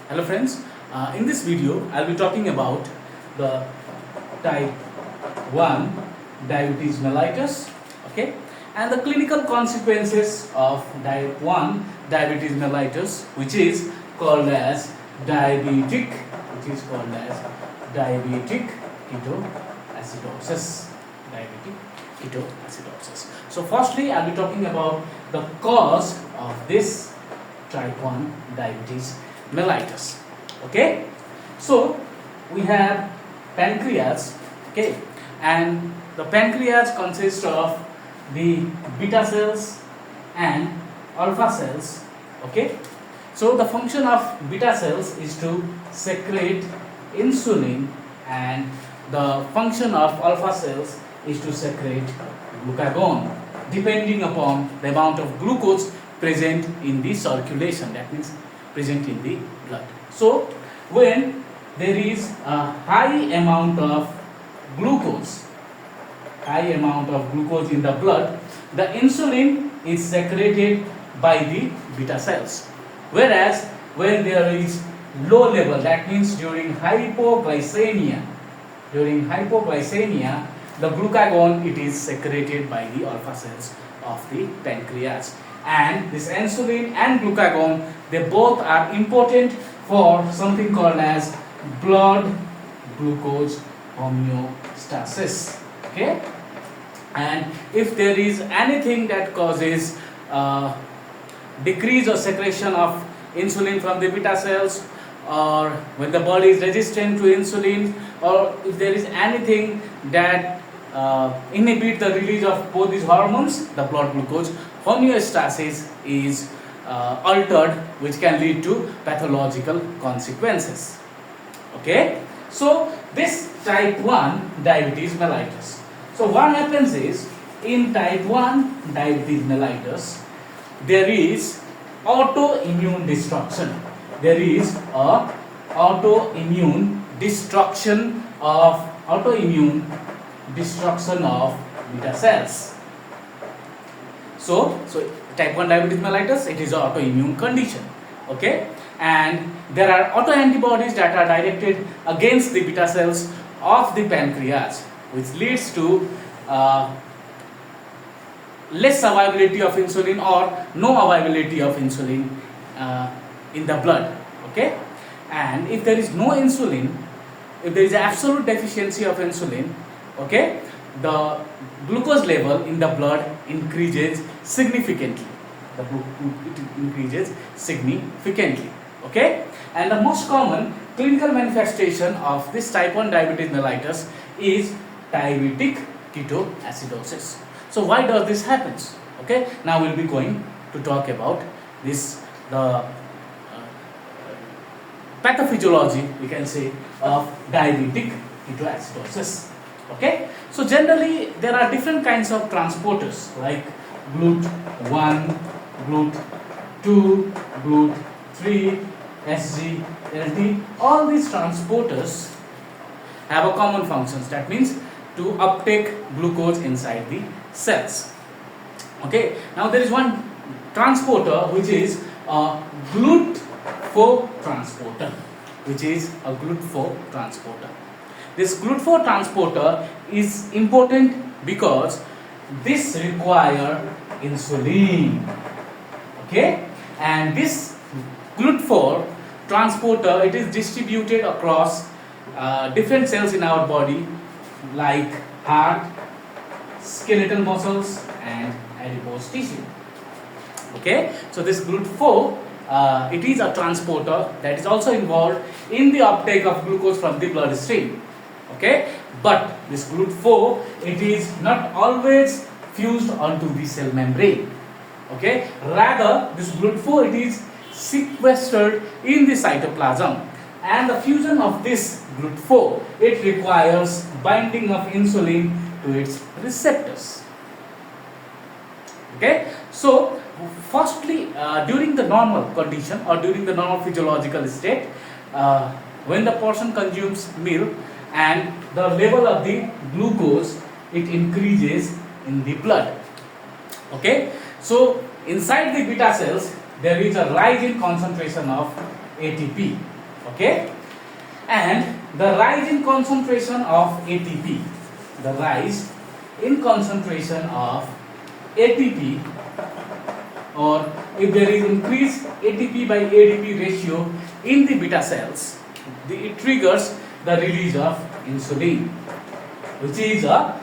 Hello friends, in this video I'll be talking about the type 1 diabetes mellitus, okay, and the clinical consequences of type 1 diabetes mellitus, which is called as diabetic, diabetic ketoacidosis. Diabetic ketoacidosis. So firstly I'll be talking about the cause of this type 1 diabetes mellitus. Okay, so we have pancreas, okay, and the pancreas consists of the beta cells and alpha cells. Okay, so the function of beta cells is to secrete insulin, and the function of alpha cells is to secrete glucagon, depending upon the amount of glucose present in the circulation, that means present in the blood. So when there is a high amount of glucose in the blood, the insulin is secreted by the beta cells, whereas when there is low level, that means during hypoglycemia, the glucagon, it is secreted by the alpha cells of the pancreas. And this insulin and glucagon, they both are important for something called as blood glucose homeostasis. Okay, and if there is anything that causes decrease or secretion of insulin from the beta cells, or when the body is resistant to insulin, or if there is anything that inhibit the release of both these hormones, the blood glucose homeostasis is altered, which can lead to pathological consequences. Okay, so this type 1 diabetes mellitus. So what happens is, in type 1 diabetes mellitus, there is autoimmune destruction. There is a autoimmune destruction of beta cells. So type 1 diabetes mellitus, it is an autoimmune condition. Okay, and there are autoantibodies that are directed against the beta cells of the pancreas, which leads to less availability of insulin or no availability of insulin in the blood. Okay, and if there is no insulin, if there is absolute deficiency of insulin, okay, the glucose level in the blood increases significantly. It increases significantly. Okay, and the most common clinical manifestation of this type 1 diabetes mellitus is diabetic ketoacidosis. So why does this happens? Okay, now we'll be going to talk about this, the pathophysiology, we can say, of diabetic ketoacidosis. Okay, so generally there are different kinds of transporters like GLUT1, GLUT2, GLUT3, SGLT. All these transporters have a common functions, that means to uptake glucose inside the cells. Okay, now there is one transporter which is a GLUT4 transporter, This GLUT4 transporter is important because this require insulin. Okay, and this GLUT4 transporter, it is distributed across different cells in our body, like heart, skeletal muscles, and adipose tissue. Okay, so this GLUT4, it is a transporter that is also involved in the uptake of glucose from the bloodstream. Okay, but this GLUT4, it is not always fused onto the cell membrane. Okay, rather this GLUT4, it is sequestered in the cytoplasm, and the fusion of this GLUT4, it requires binding of insulin to its receptors. Okay, so firstly, during the normal condition or during the normal physiological state, when the person consumes milk, and the level of the glucose, it increases in the blood. Okay, so inside the beta cells there is a rise in concentration of ATP. Okay, and the rise in concentration of ATP, the rise in concentration of ATP, or if there is increased ATP by ADP ratio in the beta cells, it triggers the release of insulin, which is a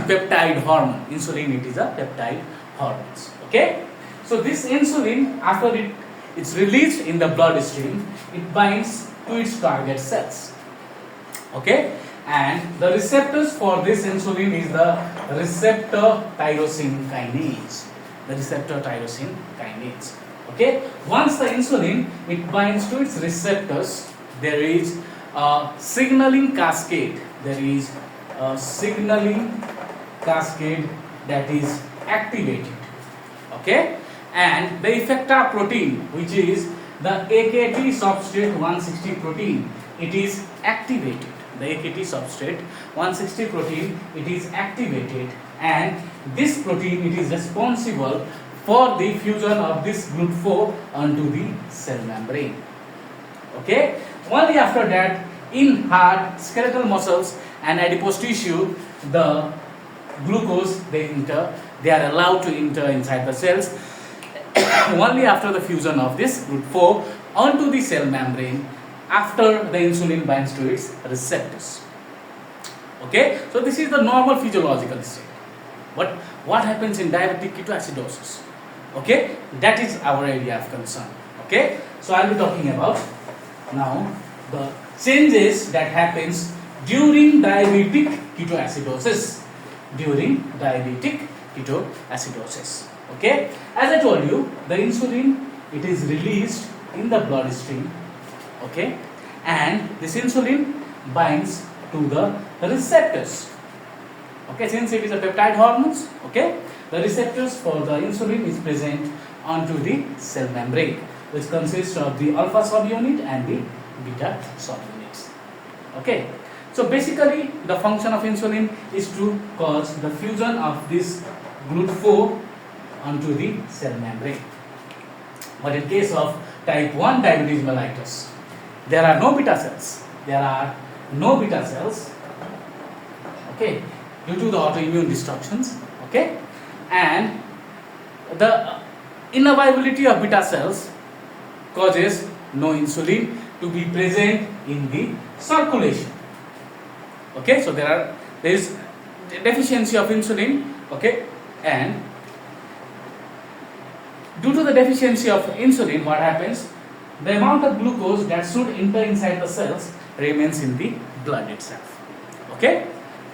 peptide hormone. Insulin, it is a peptide hormone. Okay, so this insulin, after it's released in the bloodstream, it binds to its target cells. Okay, and the receptors for this insulin is the receptor tyrosine kinase. The receptor tyrosine kinase. Okay, once the insulin it binds to its receptors, there is a signaling cascade. There is a signaling cascade that is activated. Okay, and the effector protein, which is the AKT substrate 160 protein, it is activated. The AKT substrate 160 protein, it is activated, and this protein, it is responsible for the fusion of this GLUT4 onto the cell membrane. Okay, only after that, in heart, skeletal muscles and adipose tissue, the glucose they are allowed to enter inside the cells only after the fusion of this GLUT4 onto the cell membrane, after the insulin binds to its receptors. Okay, so this is the normal physiological state. But what happens in diabetic ketoacidosis? Okay, that is our area of concern. Okay, so I'll be talking about now the changes that happens during diabetic ketoacidosis. During diabetic ketoacidosis. Okay, as I told you, the insulin, it is released in the bloodstream. Okay, and this insulin binds to the receptors. Okay, since it is a peptide hormones, okay, the receptors for the insulin is present onto the cell membrane, which consists of the alpha subunit and the beta subunits. Okay, so basically the function of insulin is to cause the fusion of this GLUT4 onto the cell membrane. But in case of type 1 diabetes mellitus, there are no beta cells. There are no beta cells. Okay, due to the autoimmune disruptions. Okay, and the inavailability of beta cells causes no insulin to be present in the circulation. Okay, so there is deficiency of insulin. Okay, and due to the deficiency of insulin, what happens? The amount of glucose that should enter inside the cells remains in the blood itself. Okay,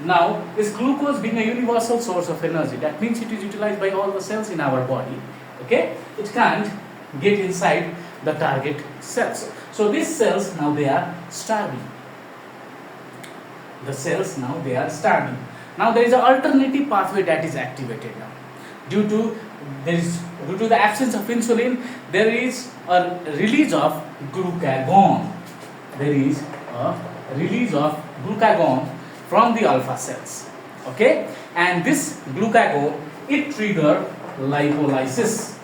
now this glucose being a universal source of energy, that means it is utilized by all the cells in our body. Okay, it can't get inside the target cells. So these cells now they are starving. The cells now they are starving. Now there is an alternative pathway that is activated now. Due to the absence of insulin, there is a release of glucagon. There is a release of glucagon from the alpha cells. Okay, and this glucagon, it trigger lipolysis.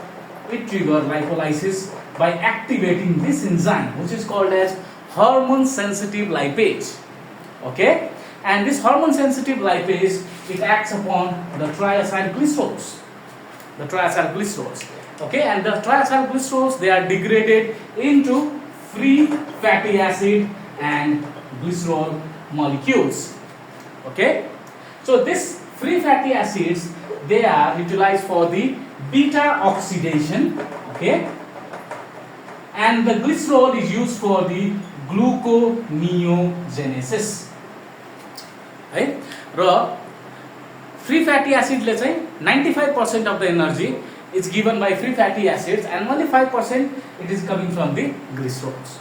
It trigger lipolysis by activating this enzyme, which is called as hormone sensitive lipase. Okay, and this hormone sensitive lipase, it acts upon the triacylglycerols. The triacylglycerols. Okay, and the triacylglycerols, they are degraded into free fatty acid and glycerol molecules. Okay, so these free fatty acids, they are utilized for the beta oxidation. Okay, and the glycerol is used for the gluconeogenesis. Right? Free fatty acid, let's say 95% of the energy is given by free fatty acids, and only 5% it is coming from the glycerols.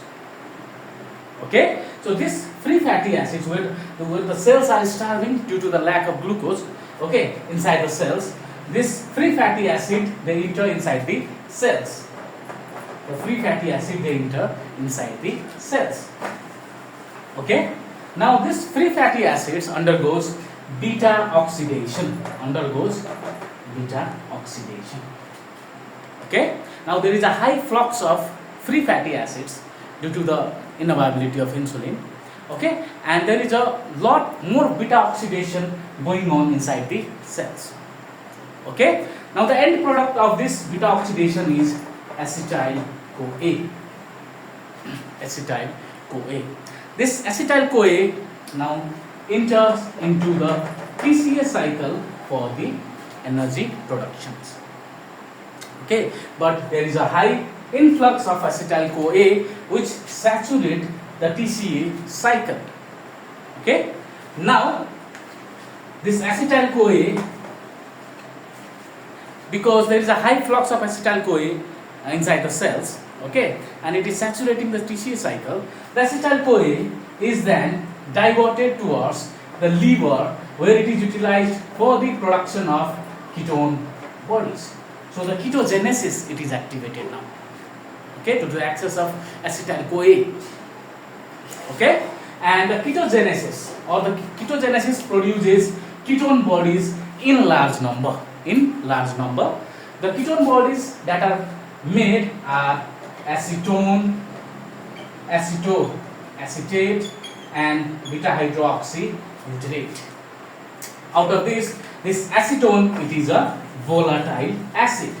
Okay, so these free fatty acids, where the cells are starving due to the lack of glucose, okay, inside the cells, this free fatty acid, they enter inside the cells. The free fatty acid, they enter inside the cells. Okay, now this free fatty acids undergoes beta oxidation. Okay, now there is a high flux of free fatty acids due to the inavailability of insulin. Okay, and there is a lot more beta oxidation going on inside the cells. Okay, now the end product of this beta oxidation is acetyl CoA. Acetyl CoA. This acetyl CoA now enters into the TCA cycle for the energy productions. Okay, but there is a high influx of acetyl CoA which saturate the TCA cycle. Okay, now this acetyl CoA, because there is a high flux of acetyl CoA inside the cells, okay, and it is saturating the TCA cycle, the acetyl CoA is then diverted towards the liver where it is utilized for the production of ketone bodies. So the ketogenesis, it is activated now, okay, to the excess of acetyl CoA. Okay, and the ketogenesis produces ketone bodies in large number. The ketone bodies that are made are acetone, acetate, and beta hydroxybutyrate. Out of this acetone, it is a volatile acid.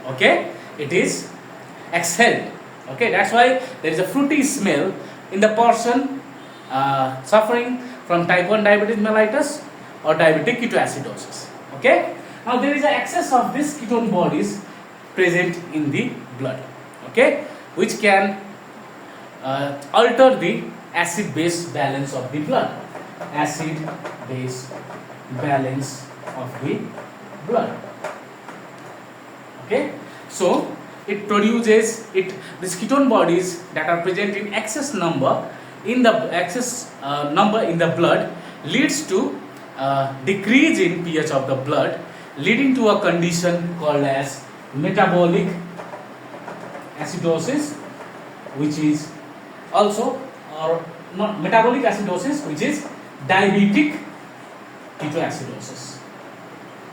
Okay, it is exhaled. Okay, that's why there is a fruity smell in the person suffering from type 1 diabetes mellitus or diabetic ketoacidosis. Okay, now there is an excess of these ketone bodies present in the blood, okay, which can alter the acid-base balance of the blood. Okay, so it produces these ketone bodies that are present in excess number in the blood leads to decrease in pH of the blood, leading to a condition called as metabolic acidosis, which is also, or not metabolic acidosis, which is diabetic ketoacidosis.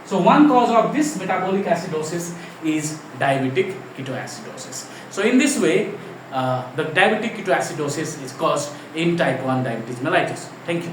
So one cause of this metabolic acidosis is diabetic ketoacidosis. So in this way, the diabetic ketoacidosis is caused in type 1 diabetes mellitus. Thank you.